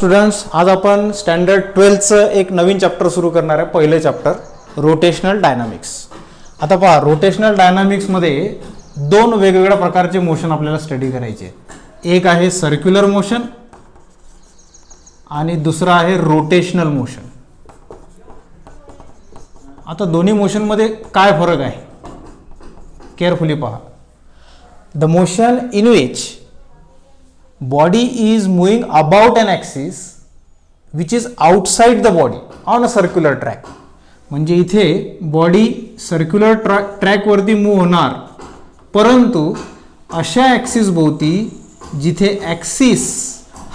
Students, आज आपण standard 12चं एक नवीन चॅप्टर सुरू करणार आहे. पहिलं चॅप्टर रोटेशनल डायनामिक्स. आता पहा, रोटेशनल डायनामिक्समध्ये दोन वेगवेगळ्या प्रकारचे मोशन आपल्याला स्टडी करायचे. एक आहे सर्क्युलर मोशन आणि दुसरं आहे रोटेशनल मोशन. आता दोन्ही मोशनमध्ये काय फरक आहे केअरफुली पहा. The motion in which body is moving about an axis which is outside the body on a circular track. म्हणजे इथे बॉडी सर्क्युलर ट्रॅक वरती मूव्ह होणार, परंतु अशा ॲक्सिस भोवती जिथे ॲक्सिस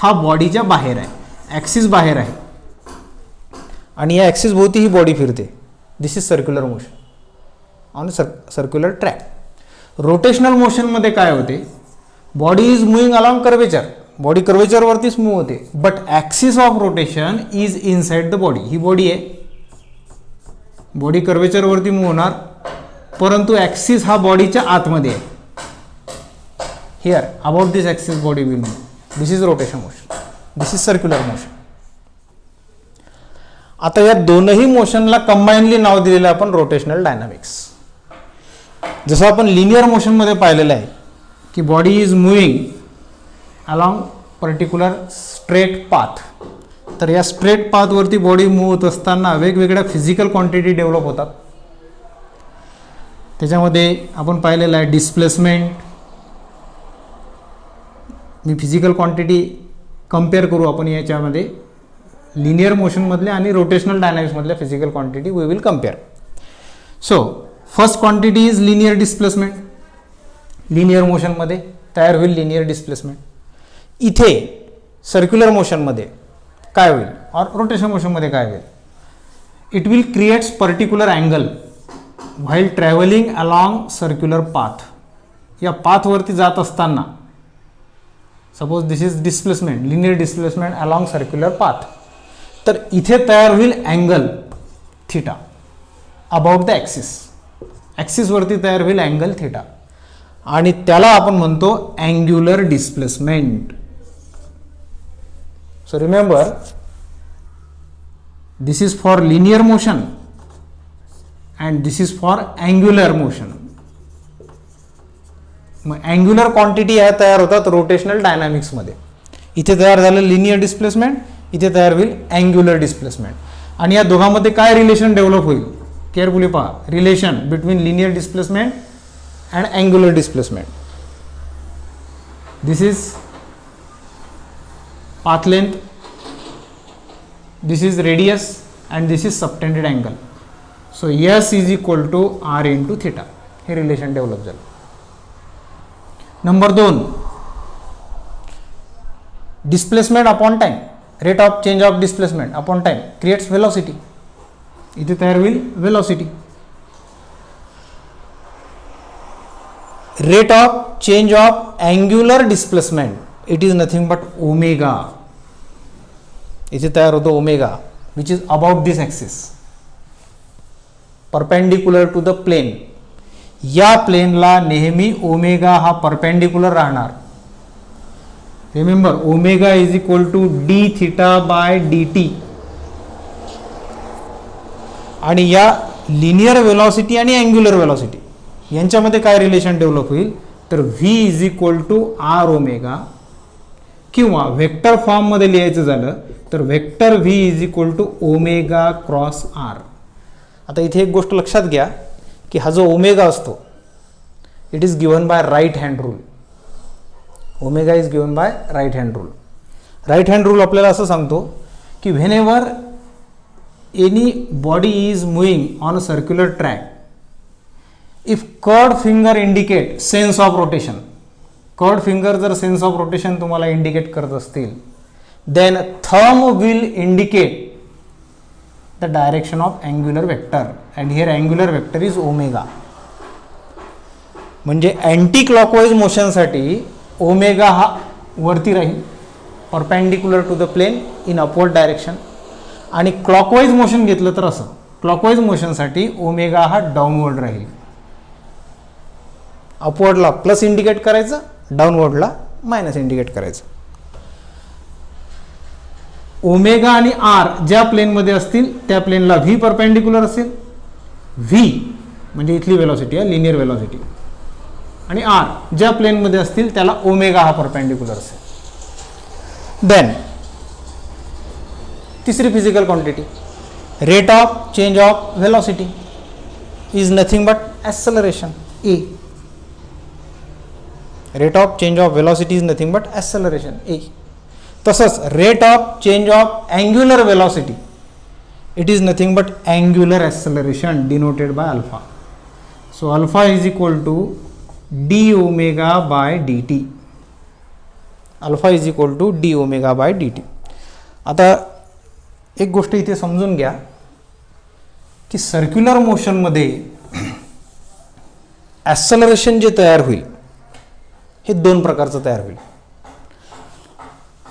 हा बॉडीच्या बाहेर आहे, ॲक्सिस बाहेर आहे आणि या ॲक्सिस भोवती ही बॉडी फिरते. This is circular motion on circular track. Rotational मोशनमध्ये काय होते, body is moving along curvature, body कर्वेचरवरतीच मूव्ह होते, but axis of rotation is inside the body. ही बॉडी आहे, बॉडी कर्वेचरवरती मूव्ह होणार, परंतु ॲक्सिस हा बॉडीच्या आतमध्ये आहे. Here about this axis body will move. This is rotation motion, this is circular motion. आता या दोनही मोशनला कंबाईनली नाव दिलेलं आपण रोटेशनल डायनामिक्स. जसं आपण लिनियर मोशनमध्ये पाहिलेलं आहे की body is moving along particular straight path, तर या स्ट्रेट पाथवरती बॉडी मूव्ह होत असताना वेगवेगळ्या फिजिकल क्वांटिटी डेव्हलप होतात. त्याच्यामध्ये आपण पाहिलेलं आहे डिस्प्लेसमेंट. मी फिजिकल क्वांटिटी कम्पेअर करू आपण याच्यामध्ये, लिनियर मोशनमधल्या आणि रोटेशनल डायनामिक्समधल्या physical quantity we will compare. So first quantity is linear displacement. Linear मोशनमध्ये तयार होईल लिनियर डिस्प्लेसमेंट. इथे सर्क्युलर मोशनमध्ये काय होईल और रोटेशन मोशनमध्ये काय होईल, it will creates particular angle while travelling along circular path. या पाथवरती जात असताना suppose this is displacement, linear displacement along circular path, तर इथे तयार होईल angle theta about the axis. ॲक्सिसवरती तयार होईल अँगल थिटा आणि त्याला आपण म्हणतो angular displacement. So remember, this is for linear motion and this is for angular motion. मग अँग्युलर क्वांटिटी या तयार होतात रोटेशनल डायनामिक्समध्ये. इथे तयार झालं लिनियर डिस्प्लेसमेंट, इथे तयार होईल अँग्युलर डिस्प्लेसमेंट. आणि या दोघांमध्ये काय रिलेशन डेव्हलप होईल केअरफुली पहा. Relation between linear displacement and angular displacement. This is path length, this is radius and this is subtended angle. So S is equal to R into theta. हे relation develop झालं. Number 2, displacement upon time. Rate of change of displacement upon time creates velocity. इथे तयार होईल velocity. Rate of change of angular displacement, it is nothing but omega. इथे तयार होतो omega which is about this axis perpendicular to the plane. या प्लेनला नेहमी omega हा परपेंडिक्युलर राहणार. Remember, omega is equal to d theta by d t. आणि या लिनियर वेलॉसिटी आणि अँग्युलर वेलॉसिटी यांच्यामध्ये काय रिलेशन डेव्हलप होईल, तर v is equal to r omega, किंवा व्हेक्टर फॉर्ममध्ये लिहायचं झालं तर vector v is equal to omega cross r. आता इथे एक गोष्ट लक्षात घ्या की हा जो ओमेगा असतो it is given by right hand rule. Omega is given by right hand rule. Right hand rule आपल्याला असं सांगतो की whenever any body is moving on a circular track, if curled finger indicate sense of rotation, curled finger जर sense of rotation तुम्हाला indicate करत असतील, then thumb will indicate the direction of angular vector and here angular vector is omega. म्हणजे anti clockwise मोशनसाठी omega हा वरती राहील perpendicular to the plane in upward direction, आणि क्लॉकवाईज मोशन घेतलं तर असं, क्लॉकवाईज मोशनसाठी ओमेगा हा डाऊनवर्ड राहील. अपवर्डला प्लस इंडिकेट करायचं, डाऊनवर्डला मायनस इंडिकेट करायचं. ओमेगा आणि आर ज्या प्लेनमध्ये असतील त्या प्लेनला व्ही परपेंडिक्युलर असेल, व्ही म्हणजे इथली वेलॉसिटी आहे, लिनियर वेलॉसिटी, आणि आर ज्या प्लेनमध्ये असतील त्याला ओमेगा हा परपेंडिक्युलर असेल. देन तिसरी physical quantity, rate of change of velocity is nothing but acceleration, a. Rate of change of velocity is nothing but acceleration, a. तसंच rate of change of angular velocity, it is nothing but angular acceleration denoted by alpha. So alpha is equal to d omega by d t. Alpha is equal to d omega by d t. आता एक गोष्ट इथे समजून घ्या की circular मोशनमध्ये acceleration जे तयार होईल हे दोन प्रकारचं तयार होईल.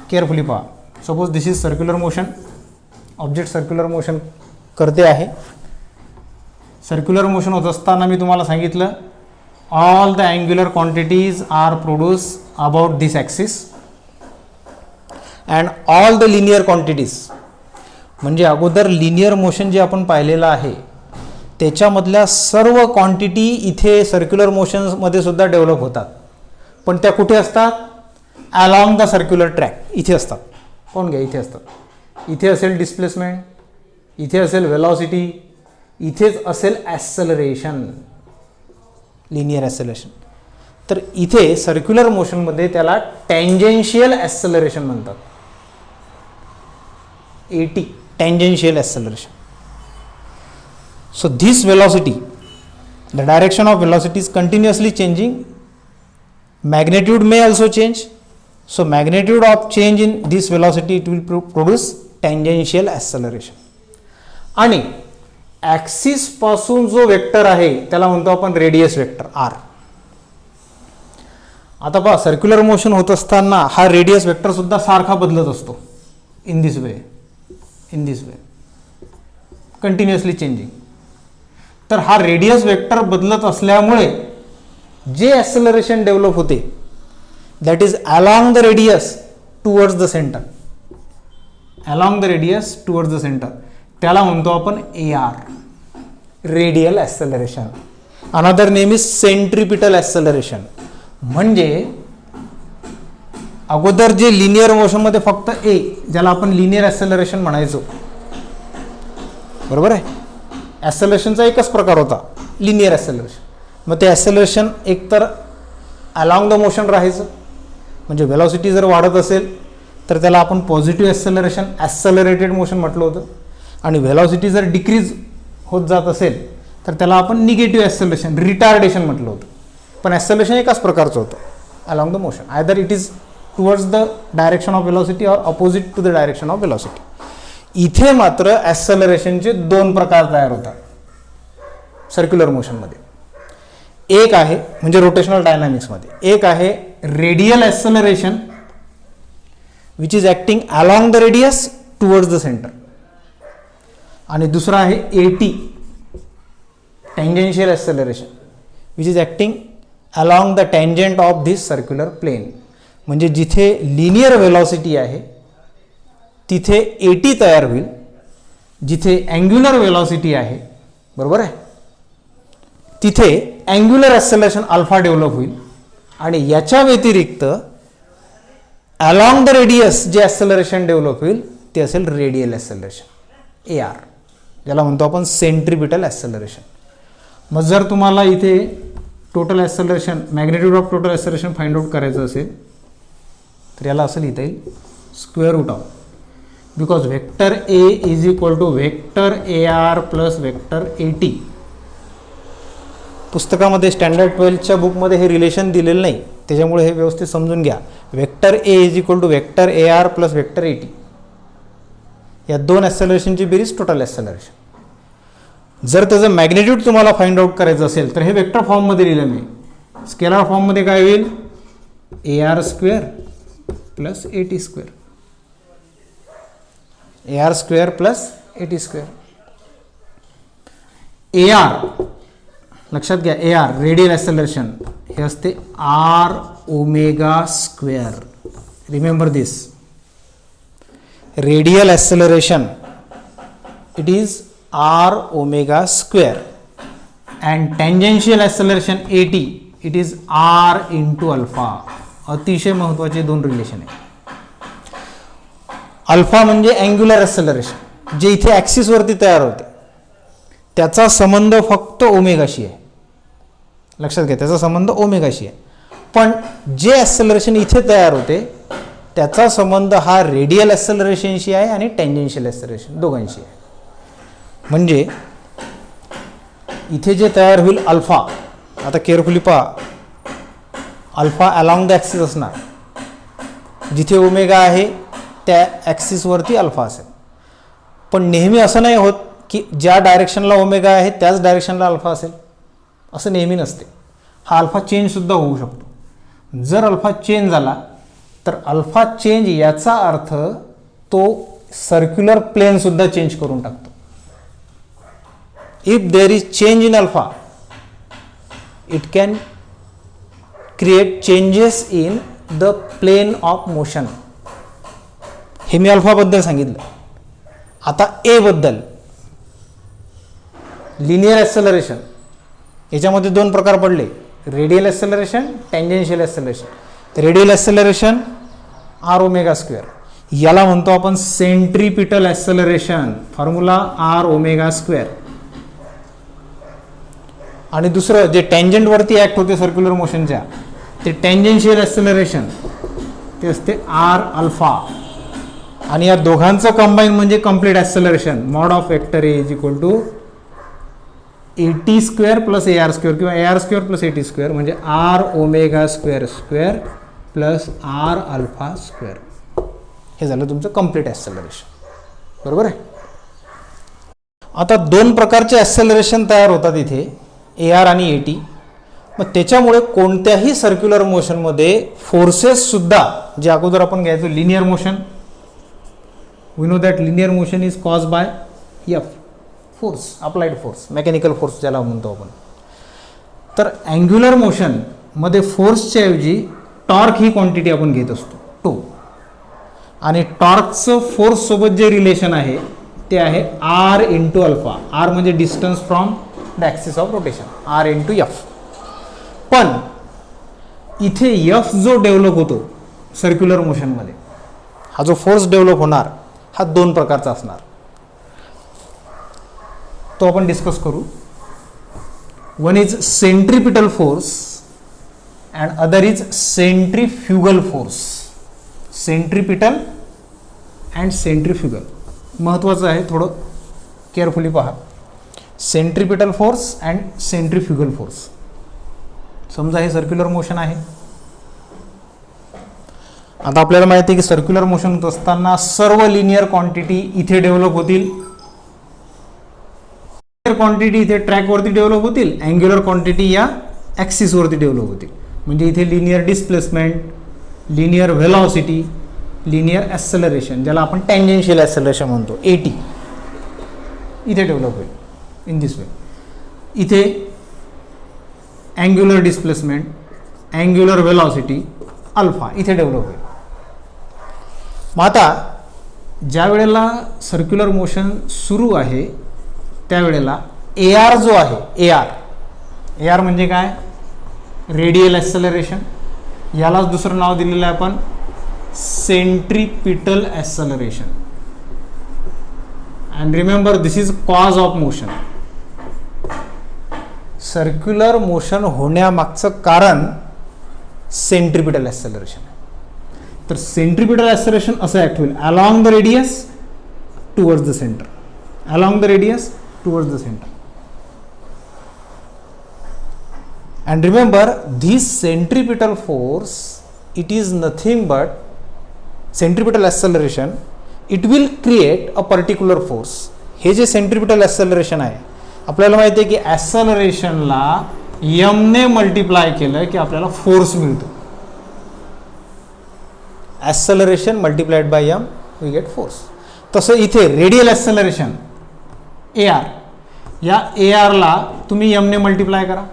केअरफुली पहा. Suppose this is circular motion, object circular motion करते आहे. सर्क्युलर मोशन होत असताना मी तुम्हाला सांगितलं all the angular quantities are produce about this axis and all the linear quantities, म्हणजे अगोदर लिनियर मोशन जे आपण पाहिलेलं आहे त्याच्यामधल्या सर्व क्वांटिटी इथे सर्क्युलर मोशनमध्ये सुद्धा डेव्हलप होतात. पण त्या कुठे असतात? अलॉंग द सर्क्युलर ट्रॅक, इथे असतात. कोण घ्या, इथे असतात. इथे असेल डिस्प्लेसमेंट, इथे असेल वेलॉसिटी, इथेच असेल ॲक्सेलरेशन, लिनियर ॲक्सेलरेशन. तर इथे सर्क्युलर मोशनमध्ये त्याला टँजेन्शियल ॲक्सेलरेशन म्हणतात, AT, tangential acceleration. So this velocity, the direction of velocity is continuously changing. Magnitude may also change. So magnitude of change in this velocity, it will produce tangential acceleration. आणि axis पासून जो vector आहे त्याला म्हणतो आपण radius vector R. आता पहा, circular motion होत असताना हा रेडियस वेक्टर सुद्धा सारखा बदलत असतो. In this way continuously changing. तर हा रेडियस वेक्टर बदलत असल्यामुळे जे ॲक्सेलरेशन डेव्हलप होते that is along the radius towards the centre, along the radius towards the centre, त्याला म्हणतो आपण AR, radial acceleration. Another name is centripetal acceleration. म्हणजे अगोदर जे लिनियर मोशनमध्ये फक्त ए, ज्याला आपण लिनियर ॲक्सेलरेशन म्हणायचो, बरोबर आहे, ॲक्सेलरेशनचा एकच प्रकार होता, लिनियर ॲक्सेलरेशन. मग ते ॲक्सेलरेशन एकतर अलॉंग द मोशन राहायचं, म्हणजे वेलॉसिटी जर वाढत असेल तर त्याला आपण पॉझिटिव्ह ॲक्सेलरेशन, ॲक्सेलरेटेड मोशन म्हटलं होतं. आणि वेलॉसिटी जर डिक्रीज होत जात असेल तर त्याला आपण निगेटिव्ह ॲक्सेलरेशन, रिटार्डेशन म्हटलं होतं. पण ॲक्सेलरेशन एकाच प्रकारचं होतं, along the motion. Either it is towards the direction of velocity or opposite to the direction of velocity. इथे मात्र ॲक्सेलरेशनचे दोन प्रकार तयार होतात सर्क्युलर मोशनमध्ये. एक आहे म्हणजे रोटेशनल डायनामिक्समध्ये, एक आहे radial acceleration which is acting along the radius towards the centre, आणि दुसरा आहे AT, tangential acceleration which is acting along the tangent of this circular plane. म्हणजे जिथे लिनियर वेलॉसिटी आहे तिथे AT तयार होईल, जिथे अँग्युलर वेलॉसिटी आहे, बरोबर आहे, तिथे अँग्युलर ॲक्सेलरेशन अल्फा डेव्हलप होईल. आणि याच्या व्यतिरिक्त अलॉंग द रेडियस जे ॲक्सेलरेशन डेव्हलप होईल ते असेल रेडियल ॲक्सेलरेशन, AR, ज्याला म्हणतो आपण सेंट्रिपिटल ॲक्सेलरेशन. मग जर तुम्हाला इथे total acceleration, magnitude of total acceleration find out करायचं असेल तर याला असं लिहिता येईल square root of, because vector A is equal to vector AR plus vector AT. पुस्तकामध्ये स्टँडर्ड 12च्या बुकमध्ये हे रिलेशन दिलेलं नाही, त्याच्यामुळे हे व्यवस्थित समजून घ्या. Vector A is equal to vector AR plus vector AT, या दोन ॲक्सेलरेशनची बेरीज टोटल ॲक्सेलरेशन. जर त्याचं मॅग्नेट्यूड तुम्हाला फाइंड आउट करायचं असेल तर हे वेक्टर फॉर्ममध्ये लिहिलं मी. स्केलर फॉर्ममध्ये काय होईल? AR square plus AT square, AR square plus AT square. AR लक्षात घ्या, AR रेडियल ॲक्सेलरेशन हे असते R omega square. Remember this, radial acceleration, it is r omega square, and tangential acceleration at, it is r into alpha. अतिशय महत्त्वाचे दोन relation आहे. Alpha म्हणजे angular acceleration, जे इथे ॲक्सिस वरती तयार होते, त्याचा संबंध फक्त ओमेगाशी आहे. लक्षात घ्या, त्याचा संबंध ओमेगाशी आहे. पण जे ॲक्सेलरेशन इथे तयार होते त्याचा संबंध हा रेडियल ॲक्सेलरेशनशी आहे आणि टँजेन्शियल ॲक्सेलरेशन दोघांशी आहे. म्हणजे इथे जे तयार होईल अल्फा, आता केअरफुली पहा, अल्फा अलॉंग द ॲक्सिस असणार, जिथे ओमेगा आहे त्या ॲक्सिसवरती अल्फा असेल. पण नेहमी असं नाही होत की ज्या डायरेक्शनला ओमेगा आहे त्याच डायरेक्शनला अल्फा असेल, असं नेहमी नसते. हा अल्फा चेंजसुद्धा होऊ शकतो. जर अल्फा चेंज झाला तर अल्फा चेंज याचा अर्थ तो सर्क्युलर प्लेनसुद्धा चेंज करून टाकतो. If there is change in alpha, it can create changes in the plane of motion. हे मी अल्फाबद्दल सांगितलं. आता ए बद्दल, लिनियर ॲक्सेलरेशन, याच्यामध्ये दोन प्रकार पडले, radial acceleration, tangential acceleration. Radial acceleration r omega square, याला म्हणतो आपण centripetal acceleration, formula r omega square. आणि दुसरं जे टँजंटवरती ॲक्ट होते सर्क्युलर मोशनच्या, ते टँजेन्शियल ॲक्सेलरेशन, ते असते आर अल्फा. आणि या दोघांचं कंबाईन म्हणजे complete acceleration, mod of vector a is equal to AT square plus AR square किंवा AR square plus AT square, म्हणजे r omega square square plus r alpha square. हे झालं तुमचं कम्प्लीट ॲक्सेलरेशन. बरोबर आहे. आता दोन प्रकारचे ॲक्सेलरेशन तयार होतात इथे, AR आणि AT. मग त्याच्यामुळे कोणत्याही सर्क्युलर मोशनमध्ये फोर्सेससुद्धा, जे अगोदर आपण घ्यायचो linear motion, we know that linear motion is cause by f, force, applied force, mechanical force ज्याला म्हणतो आपण. तर अँग्युलर मोशनमध्ये फोर्सच्या ऐवजी टॉर्क ही क्वांटिटी आपण घेत असतो, टो. आणि टॉर्कचं फोर्ससोबत जे रिलेशन आहे ते आहे आर इंटू अल्फा. आर म्हणजे distance from the axis of rotation, r into f. पण इथे एफ जो डेव्हलप होतो सर्क्युलर मोशनमध्ये, हा जो फोर्स डेव्हलप होणार हा दोन प्रकारचा असणार. तो आपण डिस्कस करू. One is centripetal force and other is centrifugal force. Centripetal and centrifugal महत्त्वाचं आहे, थोडं केअरफुली पहा. Centripetal force and centrifugal force. समजा हे सर्क्युलर मोशन आहे. आता आपल्याला माहिती आहे की सर्क्युलर मोशन होत असताना सर्व लिनियर क्वांटिटी इथे डेव्हलप होतील, क्वांटिटी इथे ट्रॅकवरती डेव्हलप होतील, अँग्युलर क्वांटिटी या ॲक्सिसवरती डेव्हलप होतील. म्हणजे इथे linear displacement, linear velocity, linear acceleration, ज्याला आपण टँजेन्शियल ॲक्सेलरेशन म्हणतो, AT, इथे डेव्हलप होईल इन दिस वे. इथे angular displacement, angular velocity, alpha इथे डेव्हलप होईल. मग आता ज्या वेळेला सर्क्युलर मोशन सुरू आहे त्यावेळेला AR जो आहे, AR म्हणजे काय, रेडियल ॲक्सेलरेशन. यालाच दुसरं नाव दिलेलं आहे आपण centripetal acceleration. And remember this is cause of motion. Circular motion होण्यामागचं कारण सेंट्रीपिटल ॲक्सेलरेशन आहे. तर सेंट्रीपिटल ॲक्सेलरेशन असं ॲक्ट होईल along the radius towards the centre, along the radius towards the center. And remember, this centripetal force, it is nothing but centripetal acceleration, it will create a particular force. हे जे centripetal acceleration आहे, आपल्याला माहिती आहे की ॲक्सेलरेशनला m ने multiply केलं की आपल्याला फोर्स मिळतो. Acceleration multiplied by m, we get force. तसं इथे रेडियल ॲक्सेलरेशन AR, या ARला तुम्ही m ने मल्टिप्लाय करा.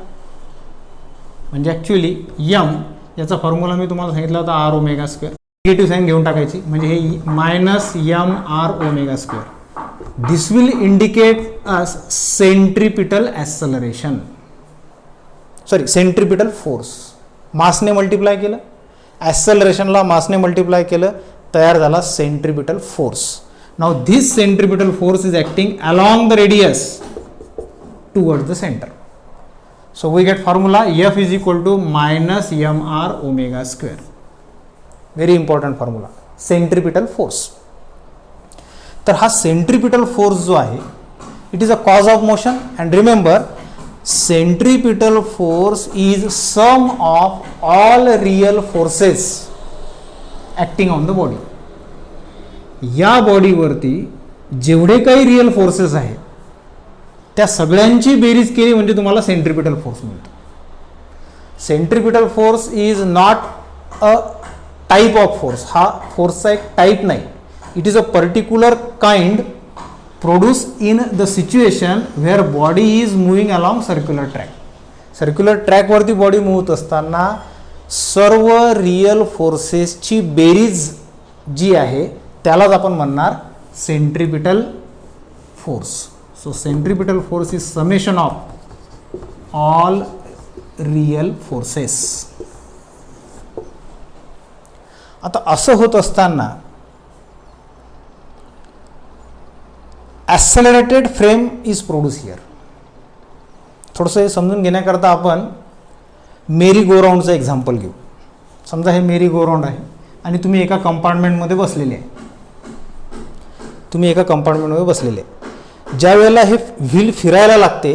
म्हणजे ॲक्च्युली m याचा फॉर्म्युला मी तुम्हाला सांगितला होता r omega square. Negative sign घेऊन टाकायची, म्हणजे हे minus m r omega square. This will indicate us centripetal acceleration, sorry centripetal force. मासने मल्टिप्लाय केलं, ॲक्सलरेशनला मासने मल्टिप्लाय केलं, तयार झाला centripetal force. Now this centripetal force is acting along the radius towards the centre. So we get formula F is equal to minus mr omega square. Very important formula, centripetal force. तर हा centripetal force जो आहे, it is a cause of motion, and remember centripetal force is sum of all real forces acting on the body. या बॉडीवरती जेवढे काही real forces आहेत त्या सगळ्यांची बेरीज केली म्हणजे तुम्हाला सेंट्रिपिटल फोर्स मिळतो. Centripetal force is not a type of force. हा फोर्सचा एक टाईप नाही. It is a particular kind produce in the situation where body is moving along circular track. सर्क्युलर ट्रॅकवरती बॉडी मूव्ह होत असताना सर्व रिअल फोर्सेसची बेरीज जी आहे त्यालाच आपण म्हणणार centripetal force. So centripetal force is summation of all real forces. आता असं होत असताना ॲक्सेलरेटेड फ्रेम इज प्रोड्यूस हिअर. थोडंसं हे समजून घेण्याकरता आपण मेरी गो राऊंडचं एक्झाम्पल घेऊ. समजा हे मेरी गो राऊंड आहे आणि तुम्ही एका कंपार्टमेंटमध्ये बसलेले आहे. ज्या वेळेला हे व्हील फिरायला लागते,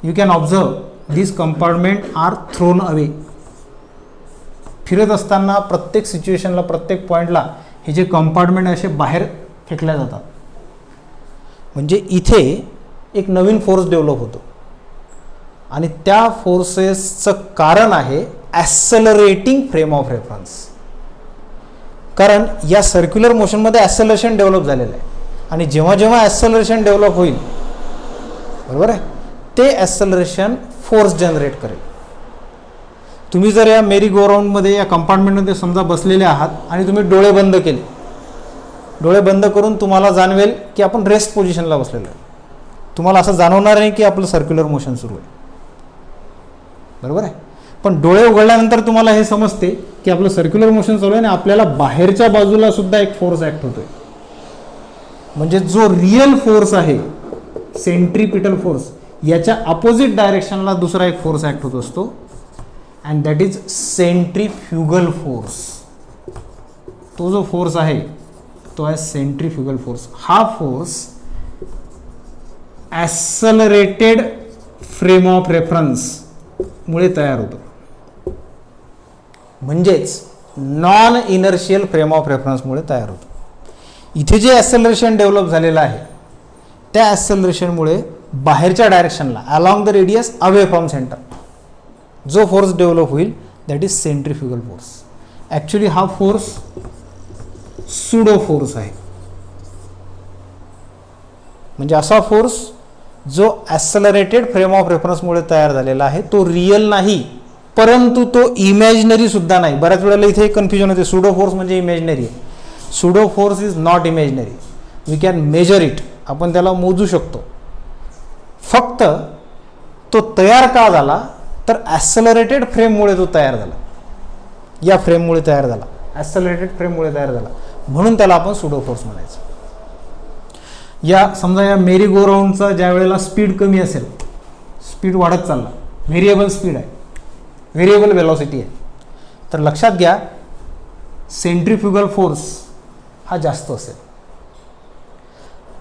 you can observe this compartment are thrown away. फिरत असताना प्रत्येक सिच्युएशनला, प्रत्येक पॉईंटला हे जे कंपार्टमेंट असे बाहेर फेकल्या जातात. म्हणजे इथे एक नवीन फोर्स डेव्हलप होतो आणि त्या फोर्सेसचं कारण आहे ॲक्सेलरेटिंग फ्रेम ऑफ रेफरन्स. कारण या सर्क्युलर मोशनमध्ये ॲक्सेलरेशन डेव्हलप झालेलं आहे आणि जेव्हा जेव्हा ॲक्सेलरेशन डेव्हलप होईल, बरोबर आहे, ते ॲक्सेलरेशन फोर्स जनरेट करेल. तुम्ही जर या मेरी गो राऊंडमध्ये या कंपार्टमेंटमध्ये समजा बसलेले आहात आणि तुम्ही डोळे बंद केले, डोळे बंद करून तुम्हाला जाणवेल की आपण रेस्ट पोझिशनला बसलेलो आहे. तुम्हाला असं जाणवणार नाही की आपलं सर्क्युलर मोशन सुरू आहे, बरोबर आहे. पण डोळे उघडल्यानंतर तुम्हाला हे समजते की आपलं सर्क्युलर मोशन चालू आहे आणि आपल्याला बाहेरच्या बाजूला सुद्धा एक फोर्स ॲक्ट होतोय. म्हणजे जो रिअल फोर्स आहे सेंट्रिपिटल फोर्स, याच्या अपोजिट डायरेक्शनला दुसरा एक फोर्स ॲक्ट होत असतो and that is centrifugal force. तो जो फोर्स आहे तो आहे सेंट्रिफ्युगल फोर्स. हा फोर्स ॲक्सेलरेटेड फ्रेम ऑफ रेफरन्स मुळे तयार होतो. म्हणजेच नॉन इनर्शियल फ्रेम ऑफ रेफरन्समुळे तयार होतो. इथे जे ॲक्सेलरेशन डेव्हलप झालेलं आहे त्या ॲक्सेलरेशनमुळे बाहेरच्या डायरेक्शनला along the radius away from centre जो फोर्स डेव्हलप होईल that is centrifugal force. Actually हा फोर्स सुडो फोर्स आहे. म्हणजे असा फोर्स जो ॲक्सेलरेटेड फ्रेम ऑफ रेफरन्समुळे तयार झालेला आहे तो रिअल नाही, परंतु तो इमॅजिनरी सुद्धा नाही. बऱ्याच वेळेला इथे कन्फ्युजन होते, सुडो फोर्स म्हणजे इमॅजिनरी आहे. Pseudo force is not imaginary. We can measure it. आपण त्याला मोजू शकतो. फक्त तो तयार का झाला तर ॲक्सेलरेटेड फ्रेममुळे तो तयार झाला. या फ्रेममुळे तयार झाला, ॲक्सेलरेटेड फ्रेममुळे तयार झाला, म्हणून त्याला आपण सुडो फोर्स म्हणायचं. या समजा या मेरी गो राऊंडचा ज्या वेळेला स्पीड कमी असेल, स्पीड वाढत चालला, व्हेरिएबल स्पीड आहे, व्हेरिएबल वेलॉसिटी आहे, तर लक्षात घ्या सेंट्रिफ्युगल फोर्स हा जास्त असेल.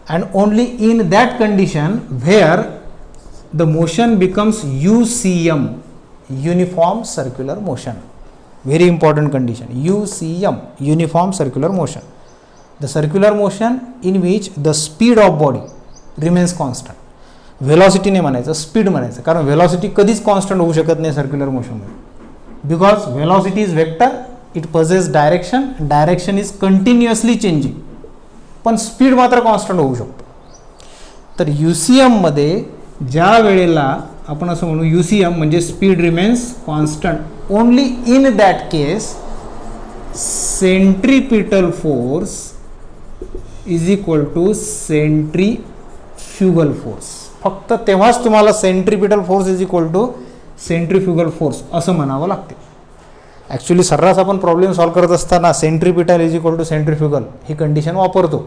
And only in that condition where the motion becomes UCM, uniform circular motion. Very important condition, UCM, uniform circular motion. The circular motion in which the speed of body remains constant. Velocity नाही म्हणायचं, speed म्हणायचं, कारण velocity कधीच constant होऊ शकत नाही circular मोशनमध्ये. Because velocity is vector, it possesses direction, direction is continuously changing, पण स्पीड मात्र कॉन्स्टंट होऊ शकतो. तर UCMमध्ये ज्या वेळेला आपण असं म्हणू UCM म्हणजे speed remains constant, only in that case centripetal force is equal to centrifugal force. फक्त तेव्हाच तुम्हाला centripetal force is equal to centrifugal force असं म्हणावं लागते. ॲक्च्युली सर्रास आपण प्रॉब्लेम सॉल्व्ह करत असताना centripetal is equal to centrifugal ही कंडिशन वापरतो,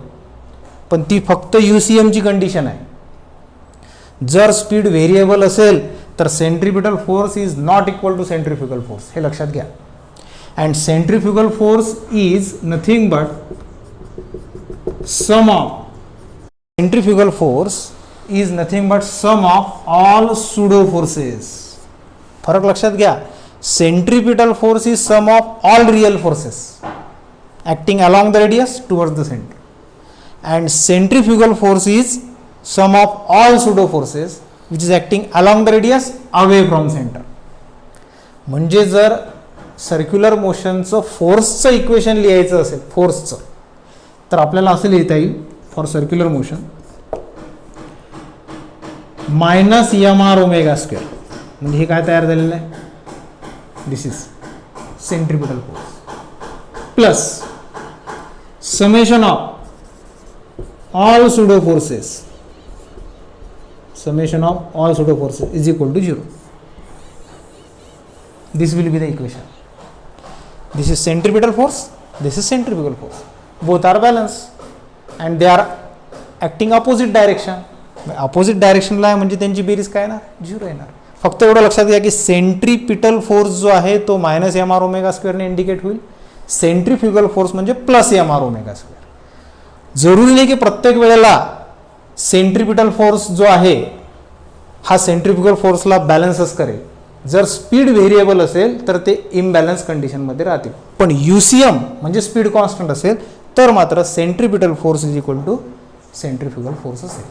पण ती फक्त UCMची कंडिशन आहे. जर स्पीड व्हेरिएबल असेल तर centripetal force is not equal to centrifugal force, हे लक्षात घ्या. And centrifugal force is nothing but sum of centrifugal force is nothing but sum of all pseudo forces. फरक लक्षात घ्या. Centripetal force is sum of all real forces acting along the radius towards the center, and centrifugal force is sum of all pseudo forces which is acting along the radius away from center. म्हणजे जर circular मोशनचं फोर्सचं equation लिहायचं असेल फोर्सचं, तर आपल्याला असं लिहिता येईल for circular motion minus mr omega square. म्हणजे हे काय तयार झालेलं आहे, this is centripetal force plus summation of all pseudo forces is equal to 0. This will be the equation. This is centripetal force, this is centrifugal force. Both are balanced and they are acting opposite direction. Opposite direction ला म्हणजे त्यांची बेरीज काय येणार, 0 येणार. फक्त एवढं लक्षात घ्या की सेंट्रिपिटल फोर्स जो आहे तो मायनस mr ओमेगा स्क्वेअरने इंडिकेट होईल. सेंट्रीफ्युगल फोर्स म्हणजे प्लस mr ओमेगा स्क्वेअर. जरुरी नाही की प्रत्येक वेळेला सेंट्रीपिटल फोर्स जो आहे हा सेंट्रीफ्युगल फोर्सला बॅलन्सच करेल. जर स्पीड व्हेरिएबल असेल तर ते इम्बॅलन्स कंडिशनमध्ये राहतील, पण UCM म्हणजे स्पीड कॉन्स्टंट असेल तर मात्र centripetal force is equal to centrifugal force असेल.